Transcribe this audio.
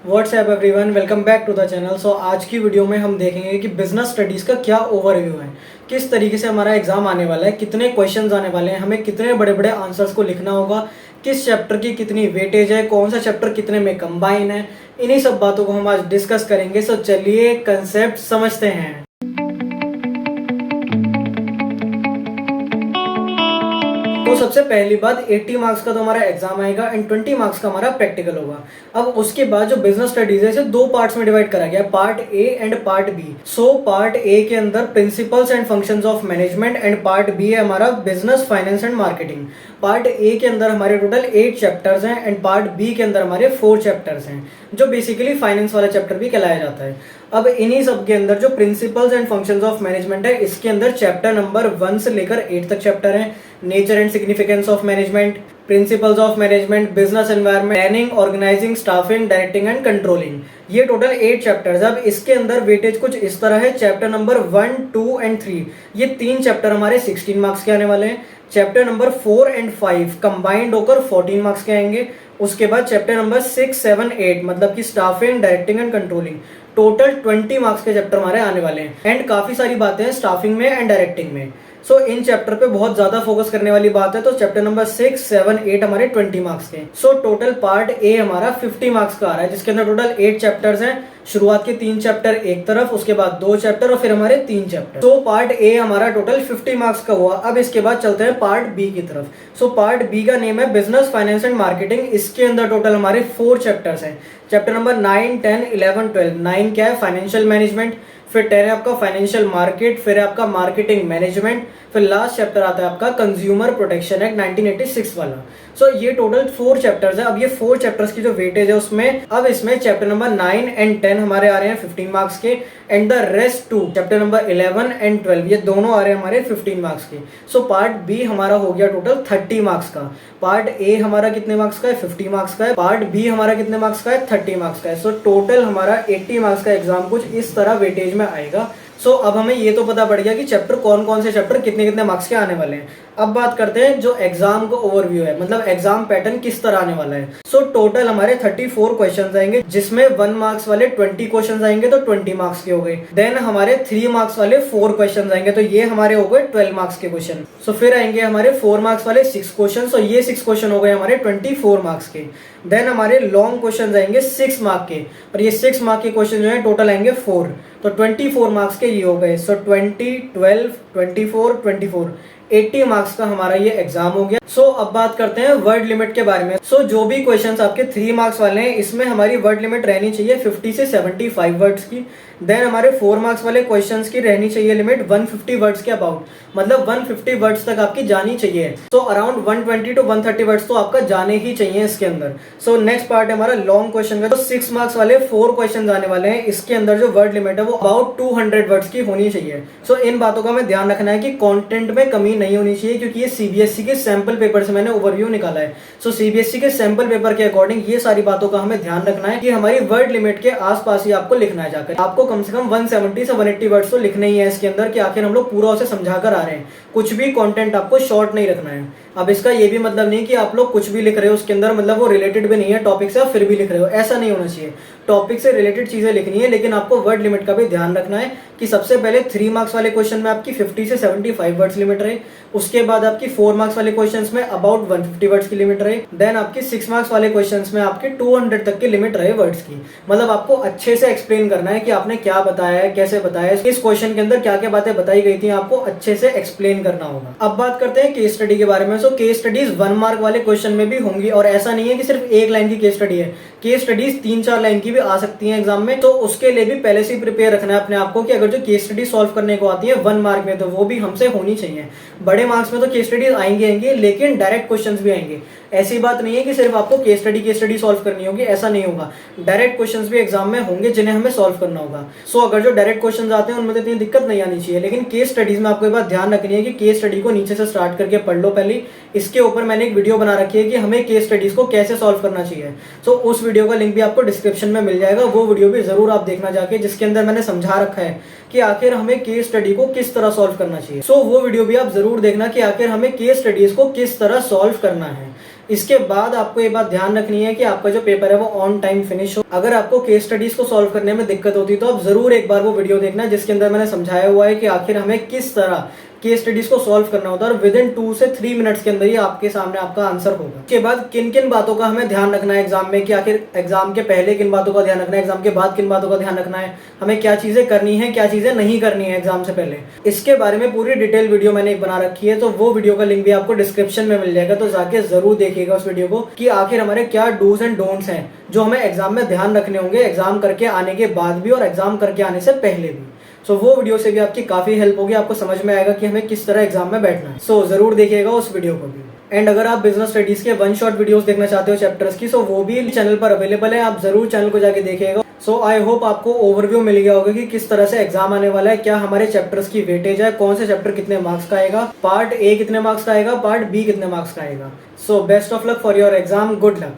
WhatsApp everyone, welcome back to the channel. So आज की video में हम देखेंगे कि बिजनेस स्टडीज़ का क्या ओवरव्यू है, किस तरीके से हमारा एग्जाम आने वाला है, कितने क्वेश्चंस आने वाले हैं, हमें कितने बड़े बड़े आंसर्स को लिखना होगा, किस चैप्टर की कितनी वेटेज है, कौन सा चैप्टर कितने में कंबाइन है। इन्हीं सब बातों को हम आज डिस्कस करेंगे। सो चलिए कंसेप्ट समझते हैं। तो सबसे पहली बात, 80 मार्क्स का तो हमारा एग्जाम आएगा एंड 20 मार्क्स का हमारा प्रैक्टिकल होगा। अब उसके बाद जो बिजनेस स्टडीज है इसे दो पार्ट्स में डिवाइड करा गया है, part A and part B. So part A के अंदर principles and functions of management and part B है हमारा business, finance and marketing. Part A के अंदर हमारे टोटल 8 चैप्टर्स हैं एंड पार्ट बी के अंदर हमारे 4 चैप्टर्स हैं, जो बेसिकली फाइनेंस वाला चैप्टर भी कहलाया जाता है। अब इन्हीं सब के अंदर जो principles and functions of management है, इसके अंदर चैप्टर नंबर 1 से लेकर 8 तक चैप्टर है। Nature and significance of management, principles of management, business environment, planning, organising, staffing, directing and controlling, ये टोटल 8 चैप्टर्स। अब इसके अंदर वेटेज कुछ इस तरह है, चैप्टर नंबर 1, 2 एंड 3 ये 3 चैप्टर हमारे 16 मार्क्स के आने वाले हैं। चैप्टर नंबर 4 एंड 5 कंबाइंड होकर 14 मार्क्स के आएंगे। उसके बाद चैप्टर नंबर 6, 7, 8 मतलब कि staffing, directing and controlling, total 20 marks के चैप्टर हमारे आने वाले हैं। एंड काफी सारी बातें हैं स्टाफिंग में एंड डायरेक्टिंग में। सो इन चैप्टर पे बहुत ज्यादा फोकस करने वाली बात है। तो चैप्टर नंबर 6, 7, 8 हमारे 20 मार्क्स के। सो टोटल पार्ट ए हमारा 50 मार्क्स का आ रहा है, जिसके अंदर टोटल 8 चैप्टर्स हैं। शुरुआत के 3 चैप्टर एक तरफ, उसके बाद 2 चैप्टर और फिर हमारे 3 चैप्टर। सो पार्ट ए हमारा टोटल 50 मार्क्स का हुआ। अब इसके बाद चलते हैं पार्ट बी की तरफ। सो पार्ट बी का नेम है बिजनेस, फाइनेंस एंड मार्केटिंग। इसके अंदर टोटल हमारे 4 चैप्टर्स हैं। Chapter number 9, 10, 11, 12। 9 क्या है? Financial management. फिर 10 है आपका फाइनेंशियल मार्केट, फिर है आपका मार्केटिंग मैनेजमेंट, फिर लास्ट चैप्टर आता है आपका कंज्यूमर प्रोटेक्शन एक्ट 1986 वाला। सो ये टोटल 4 चैप्टर्स है। अब ये 4 चैप्टर्स की जो वेटेज है उसमें, अब इसमें चैप्टर नंबर 9 एंड 10 हमारे आ रहे हैं 15 मार्क्स के and the rest 2 chapter number 11 and 12 ये दोनों आ रहे हैं हमारे 15 मार्क्स के। सो पार्ट बी हमारा हो गया टोटल 30 मार्क्स का। पार्ट ए हमारा कितने मार्क्स का है? 50 मार्क्स का है। पार्ट बी हमारा कितने मार्क्स का है? 30 मार्क्स का है। सो टोटल हमारा 80 मार्क्स का एग्जाम कुछ इस तरह वेटेज में आएगा। सो अब हमें ये तो पता पड़ गया कि चैप्टर कौन कौन से चैप्टर कितने कितने मार्क्स के आने वाले हैं। अब बात करते हैं जो एग्जाम का ओवरव्यू है, मतलब एग्जाम पैटर्न किस तरह आने वाला है। सो टोटल हमारे 34 क्वेश्चंस आएंगे, जिसमें 1 मार्क्स वाले 20 क्वेश्चंस आएंगे, तो 20 मार्क्स के हो गए। देन हमारे 3 मार्क्स वाले 4 क्वेश्चंस आएंगे, तो ये हमारे हो गए 12 मार्क्स के क्वेश्चन। सो फिर आएंगे हमारे 4 मार्क्स वाले 6 क्वेश्चन, तो ये 6 क्वेश्चन हो गए हमारे 24 मार्क्स के। देन हमारे लॉन्ग क्वेश्चन आएंगे 6 मार्क के, और ये 6 मार्क के क्वेश्चन जो है टोटल आएंगे 4, तो 24 मार्क्स के ये हो गए। सो 20, 12, 24, 24 80 मार्क्स का हमारा ये एग्जाम हो गया। सो अब बात करते हैं वर्ड लिमिट के बारे में। सो जो भी क्वेश्चंस आपके 3 मार्क्स वाले हैं, इसमें हमारी वर्ड लिमिट रहनी चाहिए 50 से 75 वर्ड्स की। देन हमारे 4 मार्क्स वाले क्वेश्चंस की रहनी चाहिए लिमिट 150 वर्ड्स के अबाउट, मतलब 150 वर्ड्स तक आपकी जानी चाहिए। सो अराउंड 120 टू 130 वर्ड्स तो आपका जाने ही चाहिए इसके अंदर। सो नेक्स्ट पार्ट है हमारा लॉन्ग क्वेश्चन का। तो 6 मार्क्स वाले 4 क्वेश्चन आने वाले हैं। इसके अंदर जो वर्ड लिमिट है वो अबाउट 200 वर्ड्स की होनी चाहिए। सो इन बातों का हमें ध्यान रखना है कि कंटेंट में कमी नहीं होनी चाहिए, क्योंकि ये सीबीएसई के सैंपल पेपर से मैंने ओवरव्यू निकाला है। सो सीबीएसई के सैंपल पेपर के अकॉर्डिंग ये सारी बातों का हमें ध्यान रखना है कि हमारी वर्ड लिमिट के आसपास ही आपको लिखना है। जाकर आपको कम से कम 170 से 180 वर्ड्स तो लिखने ही है इसके अंदर, कि आखिर हम लोग पूरा उसे समझा कर आ रहे हैं। कुछ भी कंटेंट आपको शॉर्ट नहीं रखना है। अब इसका ये भी मतलब नहीं कि आप लोग कुछ भी लिख रहे हो उसके अंदर, मतलब वो रिलेटेड भी नहीं है टॉपिक से, आप फिर भी लिख रहे हो, ऐसा नहीं होना चाहिए। टॉपिक से रिलेटेड चीजें लिखनी है, लेकिन आपको वर्ड लिमिट का भी ध्यान रखना है कि सबसे पहले 3 मार्क्स वाले क्वेश्चन में आपकी 50 से 75 वर्ड्स लिमिट रहे। उसके बाद आपकी 4 मार्क्स वाले क्वेश्चंस में अबाउट 150 वर्ड्स की लिमिट रहे। देन आपकी 6 मार्क्स वाले क्वेश्चंस में आपके 200 तक की लिमिट रहे वर्ड्स की। मतलब आपको अच्छे से एक्सप्लेन करना है कि आपने क्या बताया है, कैसे बताया है, इस क्वेश्चन के अंदर क्या क्या बातें बताई गई थी, आपको अच्छे से एक्सप्लेन करना होगा। अब बात करते हैं केस स्टडी के बारे में। सो केस स्टडीज 1 मार्क वाले क्वेश्चन में भी होंगी, और ऐसा नहीं है कि सिर्फ 1 लाइन की केस स्टडी है। केस स्टडीज 3-4 लाइन की भी आ सकती हैं एग्जाम में, तो उसके लिए भी पहले से प्रिपेयर रखना है अपने आप को कि अगर जो केस स्टडी सॉल्व करने को आती है 1 मार्क में, तो वो भी हमसे होनी चाहिए। बड़े मार्क्स में तो केस स्टडीज आएंगे, लेकिन डायरेक्ट क्वेश्चंस भी आएंगे। ऐसी बात नहीं है कि सिर्फ आपको केस स्टडी सॉल्व करनी होगी, ऐसा नहीं होगा। डायरेक्ट क्वेश्चंस भी एग्जाम में होंगे जिन्हें हमें सॉल्व करना होगा। सो अगर जो डायरेक्ट क्वेश्चंस आते हैं उनमें तो इतनी दिक्कत नहीं आनी चाहिए, लेकिन केस स्टडीज में आपको ये बात ध्यान रखनी है कि केस स्टडी को नीचे से स्टार्ट करके पढ़ लो पहले। इसके ऊपर मैंने एक वीडियो बना रखी है कि हमें केस स्टडीज को कैसे सॉल्व करना चाहिए। सो उस वीडियो का लिंक भी आपको डिस्क्रिप्शन में मिल जाएगा, वो वीडियो भी जरूर आप देखना जाके, जिसके अंदर मैंने समझा रखा है कि आखिर हमें केस स्टडी को किस तरह सॉल्व करना चाहिए। सो वो वीडियो भी आप जरूर देखना कि आखिर हमें केस स्टडीज को किस तरह सॉल्व करना है। इसके बाद आपको ये बात ध्यान रखनी है कि आपका जो पेपर है वो ऑन टाइम फिनिश हो। अगर आपको केस स्टडीज को सॉल्व करने में दिक्कत होती है तो आप जरूर एक बार वो वीडियो देखना जिसके अंदर मैंने समझाया हुआ है कि आखिर हमें किस तरह केस स्टडीज को सॉल्व करना होता है, और विद इन 2 से 3 मिनट्स के अंदर ही आपके सामने आपका आंसर होगा। उसके बाद किन किन बातों का हमें ध्यान रखना है एग्जाम में, कि आखिर एग्जाम के पहले किन बातों का ध्यान रखना है, एग्जाम के बाद किन बातों का ध्यान रखना है, हमें क्या चीजें करनी है क्या चीजें नहीं करनी है एग्जाम से पहले, इसके बारे में पूरी डिटेल वीडियो मैंने एक बना रखी है। तो वो वीडियो का लिंक भी आपको डिस्क्रिप्शन में मिल जाएगा, तो जाके जरूर देखिएगा उस वीडियो को कि आखिर हमारे क्या डूज एंड डोंट्स हैं जो हमें एग्जाम में ध्यान रखने होंगे, एग्जाम करके आने के बाद भी और एग्जाम करके आने से पहले भी। सो वो वीडियो से भी आपकी काफी हेल्प होगी, आपको समझ में आएगा कि हमें किस तरह एग्जाम में बैठना है। सो जरूर देखिएगा उस वीडियो को भी। एंड अगर आप बिजनेस स्टडीज के 1 शॉट वीडियोस देखना चाहते हो चैप्टर्स की, सो वो भी चैनल पर अवेलेबल है, आप जरूर चैनल को जाके देखिएगा। सो आई होप आपको ओवरव्यू मिल गया होगा कि किस तरह से एग्जाम आने वाला है, क्या हमारे चैप्टर्स की वेटेज है, कौन से चैप्टर कितने मार्क्स का आएगा, पार्ट ए कितने मार्क्स का आएगा, पार्ट बी कितने मार्क्स का आएगा। So best of luck for your exam, good luck.